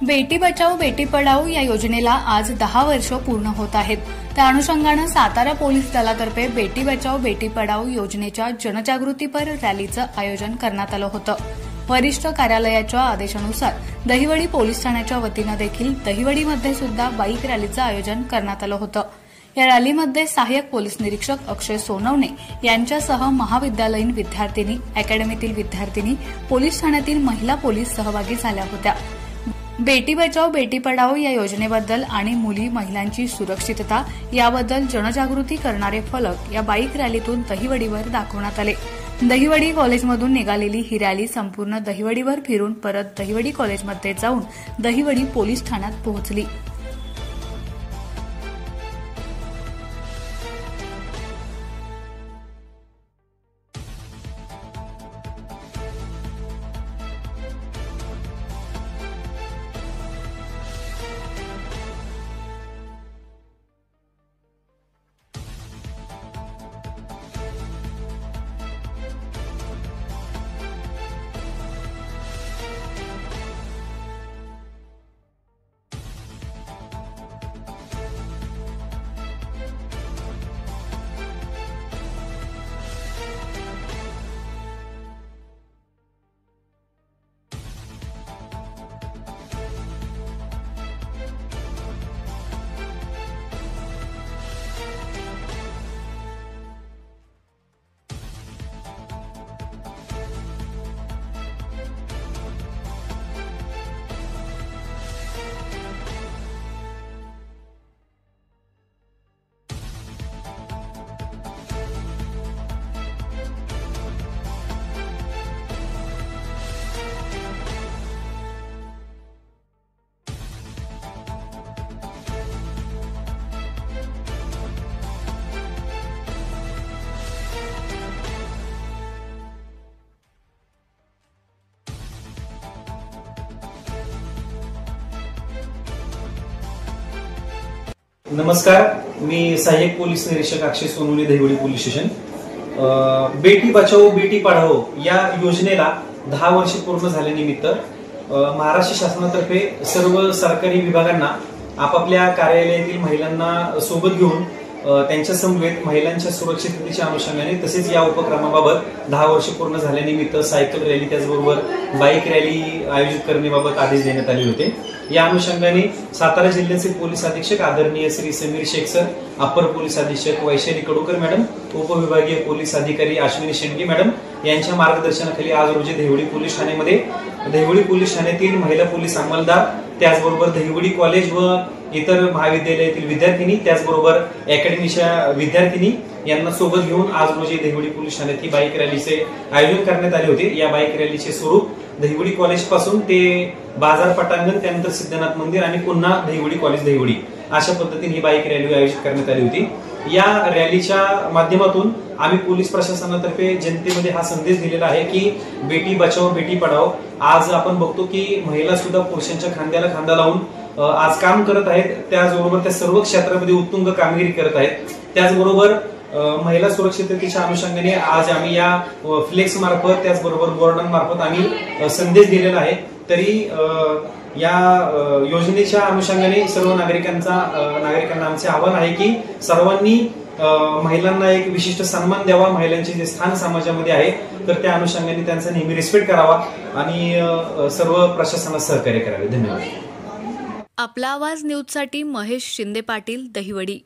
बेटी बचाओ बेटी पढाओ या योजनेला आज 10 वर्ष पूर्ण होत आहेत। त्या अनुषंगाने सातारा पोलीस दलातर्फे बेटी बचाओ बेटी पढाओ योजनेच्या जनजागृतीपर रॅलीचं आयोजन करण्यात आलं होतं। वरिष्ठ कार्यालयाच्या आदेशानुसार दहिवडी पोलीस ठाण्याच्या वतीने देखील दहिवडीमध्ये सुद्धा बाईक रॅलीचं आयोजन करण्यात आलं होतं। या रॅलीमध्ये सहाय्यक पोलीस निरीक्षक अक्षय सोनवणे यांच्यासह महाविद्यालयीन विद्यार्थिनी, अकॅडमीतील विद्यार्थिनी, पोलीस ठाण्यातील महिला पोलीस सहभागी झाल्या होत्या। बेटी बचाओ बेटी पढाओ या योजनेबद्दल आणि मुली महिलांची सुरक्षितता याबद्दल जनजागृती करणारे फलक या बाईक रॅलीतून दहिवडीवर दाखवण्यात आले। दहिवडी कॉलेजमधून निघालेली ही रॅली संपूर्ण दहिवडीवर फिरून परत दहिवडी कॉलेजमध्ये जाऊन दहिवडी पोलीस ठाण्यात पोहोचली। नमस्कार, मी सहाय्यक पोलीस निरीक्षक अक्षय सोनवणे, दहिवडी पोलीस स्टेशन। बेटी बचाओ बेटी पढाओ या योजनेला 10 वर्ष पूर्ण झाल्यानिमित्त महाराष्ट्र शासनातर्फे सर्व सरकारी विभागांना आपापल्या कार्यालयातील महिलांना सोबत घेऊन त्यांच्या समवेत महिलांच्या सुरक्षिततेच्या अनुषंगाने तसेच या उपक्रमाबाबत 10 वर्ष पूर्ण झाल्यानिमित्त सायकल रॅली त्याचबरोबर बाईक रॅली आयोजित करण्याबाबत आदेश देण्यात आले होते। या अनुषंगाने सातारा जिल्ह्याचे पोलीस अधीक्षक आदरणीय श्री समीर शेख सर, अपर पोलीस अधीक्षक वैशाली कडूकर मॅडम, उपविभागीय पोलीस अधिकारी अश्विनी शेंडगे मॅडम यांच्या मार्गदर्शनाखाली आज रोजी दहिवडी पोलीस ठाण्यामध्ये दहिवडी पोलीस ठाण्यातील महिला पोलीस अंमलदार, त्याचबरोबर दहिवडी कॉलेज व इतर महाविद्यालयातील विद्यार्थिनी, त्याचबरोबर अकॅडमीच्या विद्यार्थिनी यांना सोबत घेऊन आज रोजी दहिवडी पोलीस ठाण्यात ही बाईक रॅलीचे आयोजन करण्यात आले होते। या बाईक रॅलीचे स्वरूप दहिवडी कॉलेज पासून ते बाजार पटांगण, त्यानंतर सिद्धनाथ मंदिर आणि पुन्हा दहिवडी कॉलेज दहिवडी अशा पद्धतीने ही बाईक रॅली आयोजित करण्यात आली होती। या रॅलीच्या माध्यमातून आम्ही पोलीस प्रशासनातर्फे जनतेमध्ये हा संदेश दिलेला आहे की बेटी बचाओ बेटी पढाओ। आज आपण बघतो की महिला सुद्धा पुरुषांच्या खांद्याला खांदा लावून आज काम करत आहेत, त्याचबरोबर त्या सर्व क्षेत्रामध्ये उत्तुंग कामगिरी करत आहेत। त्याचबरोबर महिला सुरक्षिततेच्या अनुषंगाने आज आम्ही या फ्लेक्स मार्फत त्याचबरोबर बोर्डांमार्फत आम्ही संदेश दिलेला आहे। तरी या योजनेच्या अनुषंगाने सर्व नागरिकांना आमचे आवाहन आहे की सर्वांनी महिलांना एक विशिष्ट सन्मान द्यावा। महिलांचे जे स्थान समाजामध्ये आहे तर त्या अनुषंगाने त्यांचा नेहमी रिस्पेक्ट करावा आणि सर्व प्रशासनाला सहकार्य करावे। धन्यवाद। आपला आवाज न्यूजसाठी महेश शिंदे पाटील, दहिवडी।